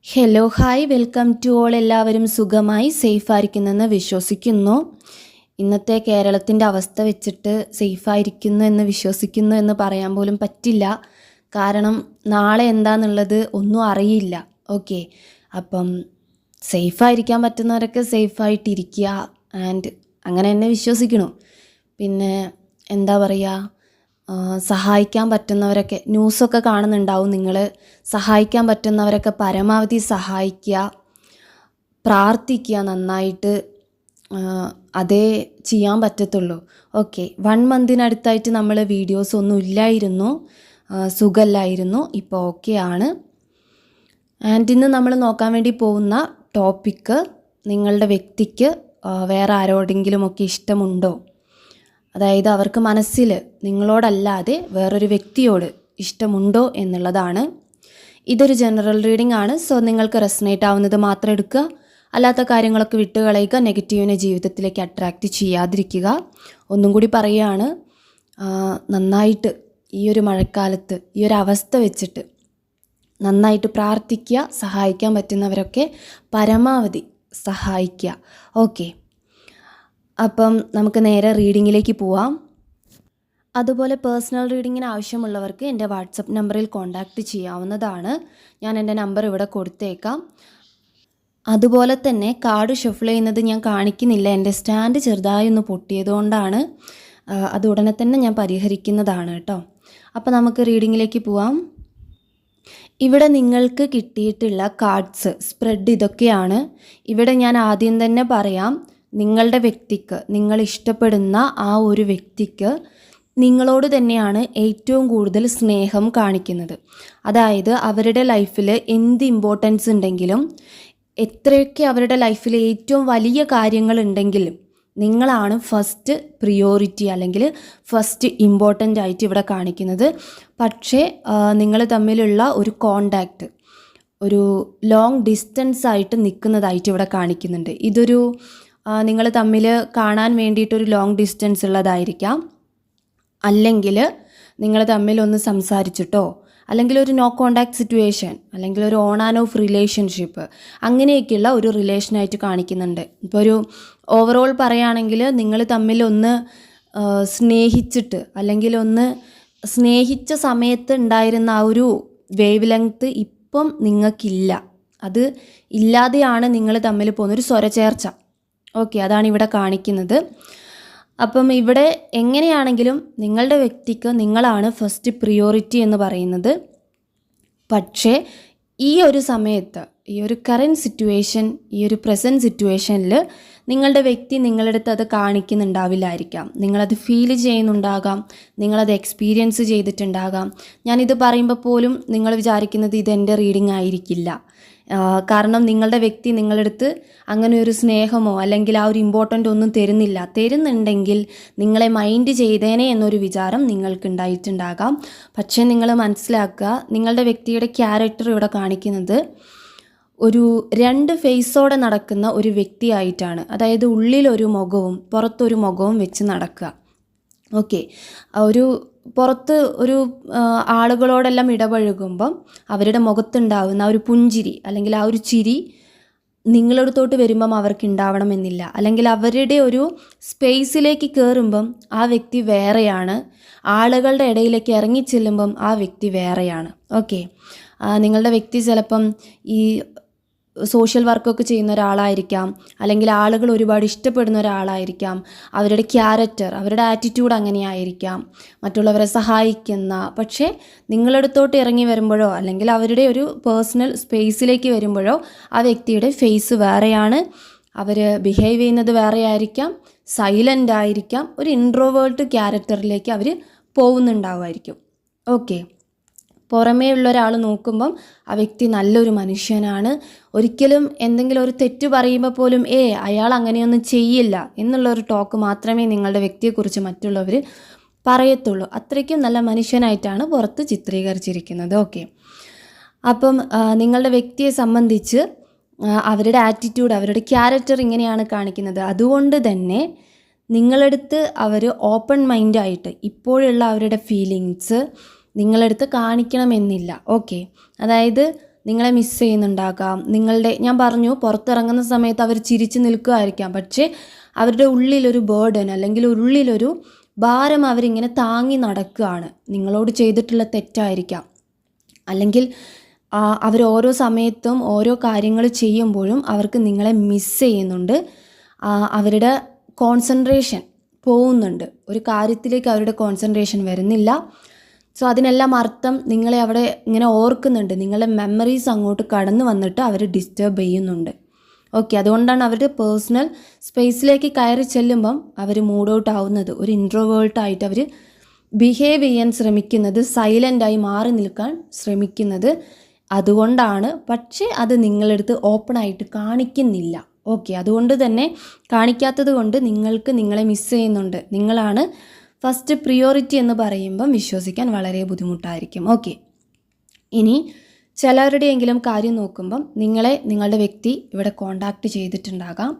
Hello hi welcome to all. എല്ലാവരും സുഖമായി സേഫായിരിക്കുന്നെന്ന് വിശ്വസിക്കുന്നു. ഇന്നത്തെ കേരളത്തിൻ്റെ അവസ്ഥ വെച്ചിട്ട് സേഫായിരിക്കുന്നു എന്ന് വിശ്വസിക്കുന്നു എന്ന് പറയാൻ പോലും പറ്റില്ല. കാരണം നാളെ എന്താണെന്നുള്ളത് ഒന്നും അറിയില്ല. ഓക്കെ, അപ്പം സേഫായിരിക്കാൻ പറ്റുന്നവരൊക്കെ സേഫായിട്ടിരിക്കുക ആൻഡ് അങ്ങനെ തന്നെ വിശ്വസിക്കണു. പിന്നെ എന്താ പറയുക, സഹായിക്കാൻ പറ്റുന്നവരൊക്കെ ന്യൂസൊക്കെ കാണുന്നുണ്ടാവും നിങ്ങൾ. സഹായിക്കാൻ പറ്റുന്നവരൊക്കെ പരമാവധി സഹായിക്കുക, പ്രാർത്ഥിക്കുക നന്നായിട്ട്. അതേ ചെയ്യാൻ പറ്റത്തുള്ളൂ. ഓക്കെ, 1 മന്തിനടുത്തായിട്ട് നമ്മൾ വീഡിയോസ് ഒന്നും ഇല്ലായിരുന്നു, സുഖമില്ലായിരുന്നു. ഇപ്പോൾ ഓക്കെ ആണ്. ആൻഡ് ഇന്ന് നമ്മൾ നോക്കാൻ വേണ്ടി പോകുന്ന ടോപ്പിക്ക്, നിങ്ങളുടെ വ്യക്തിക്ക് വേറെ ആരോടെങ്കിലുമൊക്കെ ഇഷ്ടമുണ്ടോ? അതായത് അവർക്ക് മനസ്സിൽ നിങ്ങളോടല്ലാതെ വേറൊരു വ്യക്തിയോട് ഇഷ്ടമുണ്ടോ എന്നുള്ളതാണ്. ഇതൊരു ജനറൽ റീഡിംഗ് ആണ്. സോ നിങ്ങൾക്ക് റെസനേറ്റ് ആവുന്നത് മാത്രം എടുക്കുക, അല്ലാത്ത കാര്യങ്ങളൊക്കെ വിട്ടുകളയുക. നെഗറ്റീവിനെ ജീവിതത്തിലേക്ക് അട്രാക്റ്റ് ചെയ്യാതിരിക്കുക. ഒന്നും കൂടി പറയുകയാണ്, നന്നായിട്ട് ഈ ഒരു മഴക്കാലത്ത് ഈ ഒരു അവസ്ഥ വെച്ചിട്ട് നന്നായിട്ട് പ്രാർത്ഥിക്കുക. സഹായിക്കാൻ പറ്റുന്നവരൊക്കെ പരമാവധി സഹായിക്കുക. ഓക്കെ, അപ്പം നമുക്ക് നേരെ റീഡിങ്ങിലേക്ക് പോവാം. അതുപോലെ പേഴ്സണൽ റീഡിങ്ങിന് ആവശ്യമുള്ളവർക്ക് എൻ്റെ വാട്സപ്പ് നമ്പറിൽ കോൺടാക്റ്റ് ചെയ്യാവുന്നതാണ്. ഞാൻ എൻ്റെ നമ്പർ ഇവിടെ കൊടുത്തേക്കാം. അതുപോലെ തന്നെ കാർഡ് ഷഫിൾ ചെയ്യുന്നത് ഞാൻ കാണിക്കുന്നില്ല, എൻ്റെ സ്റ്റാൻഡ് ചെറുതായി ഒന്ന് പൊട്ടിയതുകൊണ്ടാണ്. അത് ഉടനെ തന്നെ ഞാൻ പരിഹരിക്കുന്നതാണ് കേട്ടോ. അപ്പോൾ നമുക്ക് റീഡിങ്ങിലേക്ക് പോവാം. ഇവിടെ നിങ്ങൾക്ക് കിട്ടിയിട്ടുള്ള കാർഡ്സ് സ്പ്രെഡ് ഇതൊക്കെയാണ്. ഇവിടെ ഞാൻ ആദ്യം തന്നെ പറയാം, നിങ്ങളുടെ വ്യക്തിക്ക്, നിങ്ങൾ ഇഷ്ടപ്പെടുന്ന ആ ഒരു വ്യക്തിക്ക് നിങ്ങളോട് തന്നെയാണ് ഏറ്റവും കൂടുതൽ സ്നേഹം കാണിക്കുന്നത്. അതായത് അവരുടെ ലൈഫിൽ എന്ത് ഇമ്പോർട്ടൻസ് ഉണ്ടെങ്കിലും, എത്രയൊക്കെ അവരുടെ ലൈഫിൽ ഏറ്റവും വലിയ കാര്യങ്ങളുണ്ടെങ്കിലും നിങ്ങളാണ് ഫസ്റ്റ് പ്രിയോറിറ്റി അല്ലെങ്കിൽ ഫസ്റ്റ് ഇമ്പോർട്ടൻ്റ് ആയിട്ട് ഇവിടെ കാണിക്കുന്നത്. പക്ഷേ നിങ്ങൾ തമ്മിലുള്ള ഒരു കോണ്ടാക്റ്റ് ഒരു ലോങ് ഡിസ്റ്റൻസ് ആയിട്ട് നിൽക്കുന്നതായിട്ട് ഇവിടെ കാണിക്കുന്നുണ്ട്. ഇതൊരു നിങ്ങൾ തമ്മിൽ കാണാൻ വേണ്ടിയിട്ടൊരു ലോങ് ഡിസ്റ്റൻസ് ഉള്ളതായിരിക്കാം, അല്ലെങ്കിൽ നിങ്ങൾ തമ്മിൽ ഒന്ന് സംസാരിച്ചിട്ടോ, അല്ലെങ്കിൽ ഒരു നോ കോണ്ടാക്ട് സിറ്റുവേഷൻ, അല്ലെങ്കിൽ ഒരു ഓൺ ആൻഡ് ഓഫ് റിലേഷൻഷിപ്പ്, അങ്ങനെയൊക്കെയുള്ള ഒരു റിലേഷനായിട്ട് കാണിക്കുന്നുണ്ട്. ഇപ്പോൾ ഒരു ഓവറോൾ പറയുകയാണെങ്കിൽ നിങ്ങൾ തമ്മിൽ ഒന്ന് സ്നേഹിച്ചിട്ട്, അല്ലെങ്കിൽ ഒന്ന് സ്നേഹിച്ച സമയത്ത് ഉണ്ടായിരുന്ന ആ ഒരു വേവ് ലെങ്ത്ത് ഇപ്പം നിങ്ങൾക്കില്ല. അത് ഇല്ലാതെയാണ് നിങ്ങൾ തമ്മിൽ പോകുന്നൊരു സ്വരചേർച്ച. ഓക്കെ, അതാണ് ഇവിടെ കാണിക്കുന്നത്. അപ്പം ഇവിടെ എങ്ങനെയാണെങ്കിലും നിങ്ങളുടെ വ്യക്തിക്ക് നിങ്ങളാണ് ഫസ്റ്റ് പ്രിയോറിറ്റി എന്ന് പറയുന്നത്. പക്ഷേ ഈ ഒരു സമയത്ത്, ഈ ഒരു കറൻറ്റ് സിറ്റുവേഷൻ, ഈ ഒരു പ്രസൻറ്റ് സിറ്റുവേഷനിൽ നിങ്ങളുടെ വ്യക്തി നിങ്ങളുടെ അടുത്ത് അത് കാണിക്കുന്നുണ്ടാവില്ലായിരിക്കാം. നിങ്ങളത് ഫീൽ ചെയ്യുന്നുണ്ടാകാം, നിങ്ങളത് എക്സ്പീരിയൻസ് ചെയ്തിട്ടുണ്ടാകാം. ഞാനിത് പറയുമ്പോൾ പോലും നിങ്ങൾ വിചാരിക്കുന്നത് ഇതെൻ്റെ റീഡിംഗ് ആയിരിക്കില്ല. കാരണം നിങ്ങളുടെ വ്യക്തി നിങ്ങളുടെ അടുത്ത് അങ്ങനെ ഒരു സ്നേഹമോ അല്ലെങ്കിൽ ആ ഒരു ഇമ്പോർട്ടൻ്റ് ഒന്നും തരുന്നില്ല. തരുന്നുണ്ടെങ്കിൽ നിങ്ങളെ മൈൻഡ് ചെയ്തേനെ എന്നൊരു വിചാരം നിങ്ങൾക്ക് ഉണ്ടായിട്ടുണ്ടാകാം. പക്ഷേ നിങ്ങൾ മനസ്സിലാക്കുക, നിങ്ങളുടെ വ്യക്തിയുടെ ക്യാരക്ടർ ഇവിടെ കാണിക്കുന്നത് ഒരു 2 ഫേസോടെ നടക്കുന്ന ഒരു വ്യക്തിയായിട്ടാണ്. അതായത് ഉള്ളിലൊരു മുഖവും പുറത്തൊരു മുഖവും വെച്ച് നടക്കുക. ഓക്കെ, ഒരു പുറത്ത് ഒരു ആളുകളോടെല്ലാം ഇടപഴകുമ്പം അവരുടെ മുഖത്തുണ്ടാവുന്ന ആ ഒരു പുഞ്ചിരി അല്ലെങ്കിൽ ആ ഒരു ചിരി നിങ്ങളടുത്തോട്ട് വരുമ്പം അവർക്ക് ഉണ്ടാവണമെന്നില്ല. അല്ലെങ്കിൽ അവരുടെ ഒരു സ്പേസിലേക്ക് കയറുമ്പം ആ വ്യക്തി വേറെയാണ്, ആളുകളുടെ ഇടയിലേക്ക് ഇറങ്ങിച്ചെല്ലുമ്പം ആ വ്യക്തി വേറെയാണ്. ഓക്കെ, നിങ്ങളുടെ വ്യക്തി ചിലപ്പം ഈ സോഷ്യൽ വർക്കൊക്കെ ചെയ്യുന്ന ഒരാളായിരിക്കാം, അല്ലെങ്കിൽ ആളുകൾ ഒരുപാട് ഇഷ്ടപ്പെടുന്ന ഒരാളായിരിക്കാം. അവരുടെ ക്യാരക്ടർ, അവരുടെ ആറ്റിറ്റ്യൂഡ് അങ്ങനെയായിരിക്കാം, മറ്റുള്ളവരെ സഹായിക്കുന്ന. പക്ഷേ നിങ്ങളടുത്തോട്ട് ഇറങ്ങി വരുമ്പോഴോ അല്ലെങ്കിൽ അവരുടെ ഒരു പേഴ്സണൽ സ്പേസിലേക്ക് വരുമ്പോഴോ ആ വ്യക്തിയുടെ ഫേസ് വേറെയാണ്, അവർ ബിഹേവ് ചെയ്യുന്നത് വേറെ ആയിരിക്കാം, സൈലൻ്റ് ആയിരിക്കാം, ഒരു ഇൻട്രോവേർട്ട് ക്യാരക്ടറിലേക്ക് അവർ പോകുന്നുണ്ടാവുമായിരിക്കും. ഓക്കെ, പുറമേ ഉള്ള ഒരാൾ നോക്കുമ്പം ആ വ്യക്തി നല്ലൊരു മനുഷ്യനാണ്, ഒരിക്കലും എന്തെങ്കിലും ഒരു തെറ്റ് പറയുമ്പോൾ പോലും അയാൾ അങ്ങനെയൊന്നും ചെയ്യില്ല എന്നുള്ളൊരു ടോക്ക് മാത്രമേ നിങ്ങളുടെ വ്യക്തിയെക്കുറിച്ച് മറ്റുള്ളവർ പറയത്തുള്ളൂ. അത്രയ്ക്കും നല്ല മനുഷ്യനായിട്ടാണ് പുറത്ത് ചിത്രീകരിച്ചിരിക്കുന്നത്. ഓക്കെ, അപ്പം നിങ്ങളുടെ വ്യക്തിയെ സംബന്ധിച്ച് അവരുടെ ആറ്റിറ്റ്യൂഡ്, അവരുടെ ക്യാരക്ടർ ഇങ്ങനെയാണ് കാണിക്കുന്നത്. അതുകൊണ്ട് തന്നെ നിങ്ങളടുത്ത് അവർ ഓപ്പൺ മൈൻഡായിട്ട് ഇപ്പോഴുള്ള അവരുടെ ഫീലിങ്സ് നിങ്ങളടുത്ത് കാണിക്കണമെന്നില്ല. ഓക്കെ, അതായത് നിങ്ങളെ മിസ് ചെയ്യുന്നുണ്ടാകാം. ഞാൻ പറഞ്ഞു പുറത്തിറങ്ങുന്ന സമയത്ത് അവർ ചിരിച്ചു നിൽക്കുമായിരിക്കാം, പക്ഷേ അവരുടെ ഉള്ളിലൊരു ബേർഡൻ അല്ലെങ്കിൽ ഉള്ളിലൊരു ഭാരം അവരിങ്ങനെ താങ്ങി നടക്കുകയാണ്. നിങ്ങളോട് ചെയ്തിട്ടുള്ള തെറ്റായിരിക്കാം, അല്ലെങ്കിൽ അവർ ഓരോ സമയത്തും ഓരോ കാര്യങ്ങൾ ചെയ്യുമ്പോഴും അവർക്ക് നിങ്ങളെ മിസ് ചെയ്യുന്നുണ്ട്. അവരുടെ കോൺസെൻട്രേഷൻ പോകുന്നുണ്ട്, ഒരു കാര്യത്തിലേക്ക് അവരുടെ കോൺസെൻട്രേഷൻ വരുന്നില്ല. സോ അതിനെല്ലാം അർത്ഥം നിങ്ങളെ അവിടെ ഇങ്ങനെ ഓർക്കുന്നുണ്ട്, നിങ്ങളുടെ മെമ്മറീസ് അങ്ങോട്ട് കടന്നു വന്നിട്ട് അവർ ഡിസ്റ്റർബ് ചെയ്യുന്നുണ്ട്. ഓക്കെ, അതുകൊണ്ടാണ് അവരുടെ പേഴ്സണൽ സ്പേസിലേക്ക് കയറി ചെല്ലുമ്പം അവർ മൂഡ് ഔട്ട് ആവുന്നത്, ഒരു ഇൻട്രോവേർട്ടായിട്ട് അവർ ബിഹേവ് ചെയ്യാൻ ശ്രമിക്കുന്നത്, സൈലൻ്റായി മാറി നിൽക്കാൻ ശ്രമിക്കുന്നത് അതുകൊണ്ടാണ്. പക്ഷേ അത് നിങ്ങളടുത്ത് ഓപ്പണായിട്ട് കാണിക്കുന്നില്ല. ഓക്കെ, അതുകൊണ്ട് തന്നെ കാണിക്കാത്തത് കൊണ്ട് നിങ്ങൾക്ക് നിങ്ങളെ മിസ് ചെയ്യുന്നുണ്ട്. നിങ്ങളാണ് ഫസ്റ്റ് പ്രിയോറിറ്റി എന്ന് പറയുമ്പം വിശ്വസിക്കാൻ വളരെ ബുദ്ധിമുട്ടായിരിക്കും. ഓക്കെ, ഇനി ചിലരുടെയെങ്കിലും കാര്യം നോക്കുമ്പം നിങ്ങളുടെ വ്യക്തി ഇവിടെ കോണ്ടാക്റ്റ് ചെയ്തിട്ടുണ്ടാകാം.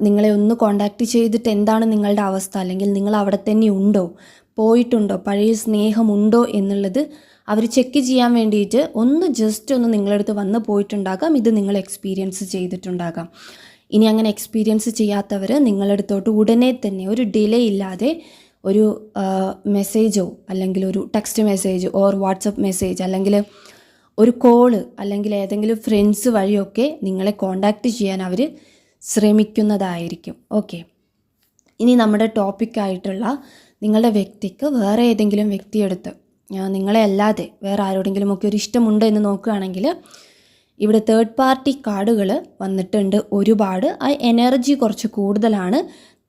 നിങ്ങളെ ഒന്ന് കോണ്ടാക്റ്റ് ചെയ്തിട്ട് എന്താണ് നിങ്ങളുടെ അവസ്ഥ, അല്ലെങ്കിൽ നിങ്ങൾ അവിടെ തന്നെ ഉണ്ടോ, പോയിട്ടുണ്ടോ, പഴയ സ്നേഹമുണ്ടോ എന്നുള്ളത് അവർ ചെക്ക് ചെയ്യാൻ വേണ്ടിയിട്ട് ജസ്റ്റ് ഒന്ന് നിങ്ങളടുത്ത് വന്ന് പോയിട്ടുണ്ടാകാം. ഇത് നിങ്ങൾ എക്സ്പീരിയൻസ് ചെയ്തിട്ടുണ്ടാകാം. ഇനി അങ്ങനെ എക്സ്പീരിയൻസ് ചെയ്യാത്തവർ നിങ്ങളടുത്തോട്ട് ഉടനെ തന്നെ ഒരു ഡിലേ ഇല്ലാതെ ഒരു മെസ്സേജോ അല്ലെങ്കിൽ ഒരു text message or WhatsApp message അല്ലെങ്കിൽ ഒരു കോള് അല്ലെങ്കിൽ ഏതെങ്കിലും ഫ്രണ്ട്സ് വഴിയൊക്കെ നിങ്ങളെ കോണ്ടാക്റ്റ് ചെയ്യാൻ അവർ ശ്രമിക്കുന്നതായിരിക്കും. ഓക്കെ, ഇനി നമ്മുടെ ടോപ്പിക്കായിട്ടുള്ള നിങ്ങളുടെ വ്യക്തിക്ക് വേറെ ഏതെങ്കിലും വ്യക്തിയെടുത്ത് നിങ്ങളെ അല്ലാതെ വേറെ ആരോടെങ്കിലുമൊക്കെ ഒരു ഇഷ്ടമുണ്ട് എന്ന് നോക്കുകയാണെങ്കിൽ ഇവിടെ തേർഡ് പാർട്ടി കാർഡുകൾ വന്നിട്ടുണ്ട് ഒരുപാട്. ആ എനർജി കുറച്ച് കൂടുതലാണ്.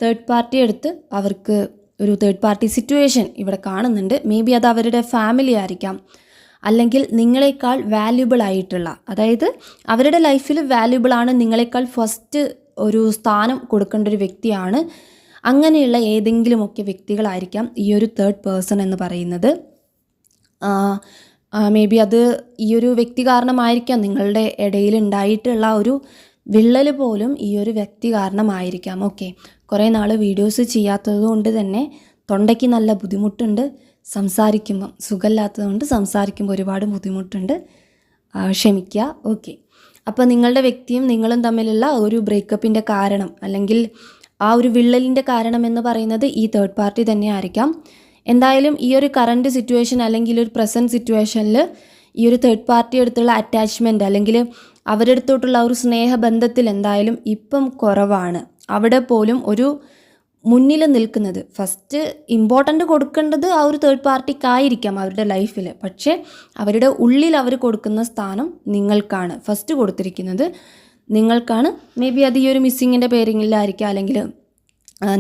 തേർഡ് പാർട്ടി എടുത്ത് അവർക്ക് ഒരു തേർഡ് പാർട്ടി സിറ്റുവേഷൻ ഇവിടെ കാണുന്നുണ്ട്. മേ ബി അത് അവരുടെ ഫാമിലി ആയിരിക്കാം, അല്ലെങ്കിൽ നിങ്ങളെക്കാൾ വാല്യുബിൾ ആയിട്ടുള്ള, അതായത് അവരുടെ ലൈഫിൽ വാല്യുബിളാണ്, നിങ്ങളെക്കാൾ ഫസ്റ്റ് ഒരു സ്ഥാനം കൊടുക്കേണ്ട ഒരു വ്യക്തിയാണ്. അങ്ങനെയുള്ള ഏതെങ്കിലുമൊക്കെ വ്യക്തികളായിരിക്കാം ഈ ഒരു തേർഡ് പേഴ്സൺ എന്ന് പറയുന്നത്. മേ ബി അത് ഈ ഒരു വ്യക്തി കാരണമായിരിക്കാം, നിങ്ങളുടെ ഇടയിൽ ഉണ്ടായിട്ടുള്ള ഒരു വിള്ളൽ പോലും ഈ ഒരു വ്യക്തി കാരണമായിരിക്കാം. ഓക്കെ, കുറേ നാൾ വീഡിയോസ് ചെയ്യാത്തത് കൊണ്ട് തന്നെ തൊണ്ടയ്ക്ക് നല്ല ബുദ്ധിമുട്ടുണ്ട്, സംസാരിക്കുമ്പം സുഖമില്ലാത്തതുകൊണ്ട് സംസാരിക്കുമ്പോൾ ഒരുപാട് ബുദ്ധിമുട്ടുണ്ട്, ക്ഷമിക്കുക. ഓക്കെ, അപ്പോൾ നിങ്ങളുടെ വ്യക്തിയും നിങ്ങളും തമ്മിലുള്ള ഒരു ബ്രേക്കപ്പിൻ്റെ കാരണം അല്ലെങ്കിൽ ആ ഒരു വിള്ളലിൻ്റെ കാരണം എന്ന് പറയുന്നത് ഈ തേർഡ് പാർട്ടി തന്നെ ആയിരിക്കാം. എന്തായാലും ഈ ഒരു കറണ്ട് സിറ്റുവേഷൻ അല്ലെങ്കിൽ ഒരു പ്രസൻറ്റ് സിറ്റുവേഷനിൽ ഈ ഒരു തേർഡ് പാർട്ടി അടുത്തുള്ള അറ്റാച്ച്മെൻറ്റ് അല്ലെങ്കിൽ അവരുടെ അടുത്തോട്ടുള്ള ഒരു സ്നേഹബന്ധത്തിൽ എന്തായാലും ഇപ്പം കുറവാണ്. അവിടെ പോലും ഒരു മുന്നിൽ നിൽക്കുന്നത്, ഫസ്റ്റ് ഇമ്പോർട്ടൻ്റ് കൊടുക്കേണ്ടത് ആ ഒരു തേർഡ് പാർട്ടിക്കായിരിക്കാം അവരുടെ ലൈഫിൽ. പക്ഷേ അവരുടെ ഉള്ളിൽ അവർ കൊടുക്കുന്ന സ്ഥാനം നിങ്ങൾക്കാണ്, ഫസ്റ്റ് കൊടുത്തിരിക്കുന്നത് നിങ്ങൾക്കാണ്. മേ ബി അത് ഈ ഒരു മിസ്സിങ്ങിൻ്റെ പേരിങ്ങിലായിരിക്കാം, അല്ലെങ്കിൽ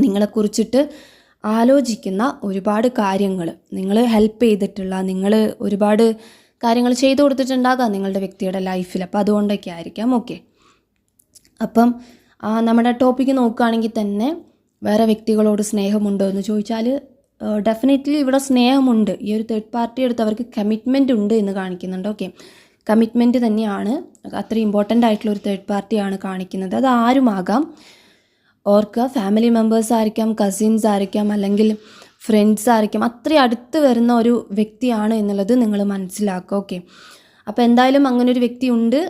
നിങ്ങളെക്കുറിച്ചിട്ട് ആലോചിക്കുന്ന ഒരുപാട് കാര്യങ്ങൾ, നിങ്ങൾ ഹെൽപ്പ് ചെയ്തിട്ടുള്ള, നിങ്ങൾ ഒരുപാട് കാര്യങ്ങൾ ചെയ്തു കൊടുത്തിട്ടുണ്ടാകാം നിങ്ങളുടെ വ്യക്തിയുടെ ലൈഫിൽ. അപ്പോൾ അതുകൊണ്ടൊക്കെ ആയിരിക്കാം. ഓക്കെ, അപ്പം നമ്മുടെ ടോപ്പിക്ക് നോക്കുകയാണെങ്കിൽ തന്നെ വേറെ വ്യക്തികളോട് സ്നേഹമുണ്ടോ എന്ന് ചോദിച്ചാൽ ഡെഫിനറ്റ്ലി ഇവിടെ സ്നേഹമുണ്ട്. ഈ ഒരു തേർഡ് പാർട്ടി എടുത്ത് അവർക്ക് കമ്മിറ്റ്മെൻറ്റ് ഉണ്ട് എന്ന് കാണിക്കുന്നുണ്ട്. ഓക്കെ, കമ്മിറ്റ്മെൻറ്റ് തന്നെയാണ്, അത്ര ഇമ്പോർട്ടൻ്റ് ആയിട്ടുള്ള ഒരു തേർഡ് പാർട്ടിയാണ് കാണിക്കുന്നത്. അത് ആരുമാകാം, ഓർക്ക് ഫാമിലി മെമ്പേഴ്സ് ആയിരിക്കാം, കസിൻസ് ആയിരിക്കാം, അല്ലെങ്കിൽ ഫ്രണ്ട്സ് ആയിരിക്കാം. അത്രയും അടുത്ത് വരുന്ന ഒരു വ്യക്തിയാണ് എന്നുള്ളത് നിങ്ങൾ മനസ്സിലാക്കുക. ഓക്കെ, അപ്പോൾ എന്തായാലും അങ്ങനെ ഒരു വ്യക്തി ഉണ്ട്,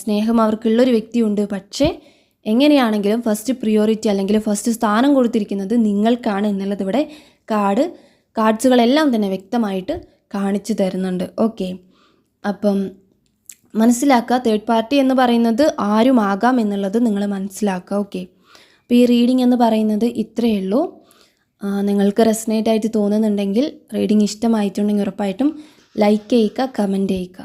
സ്നേഹം അവർക്കുള്ളൊരു വ്യക്തിയുണ്ട്. പക്ഷേ എങ്ങനെയാണെങ്കിലും ഫസ്റ്റ് പ്രിയോറിറ്റി അല്ലെങ്കിൽ ഫസ്റ്റ് സ്ഥാനം കൊടുത്തിരിക്കുന്നത് നിങ്ങൾക്കാണ് എന്നുള്ളത് ഇവിടെ കാർഡ്സുകളെല്ലാം തന്നെ വ്യക്തമായിട്ട് കാണിച്ചു തരുന്നുണ്ട്. ഓക്കെ, അപ്പം മനസ്സിലാക്കുക, തേർഡ് പാർട്ടി എന്ന് പറയുന്നത് ആരുമാകാം എന്നുള്ളത് നിങ്ങൾ മനസ്സിലാക്കുക. ഓക്കെ, അപ്പോൾ ഈ റീഡിംഗ് എന്ന് പറയുന്നത് ഇത്രയേ ഉള്ളൂ. നിങ്ങൾക്ക് റെസനേറ്റ് ആയിട്ട് തോന്നുന്നുണ്ടെങ്കിൽ, റീഡിംഗ് ഇഷ്ടമായിട്ടുണ്ടെങ്കിൽ ഉറപ്പായിട്ടും ലൈക്ക് ചെയ്യുക, കമൻറ്റ് ചെയ്യുക.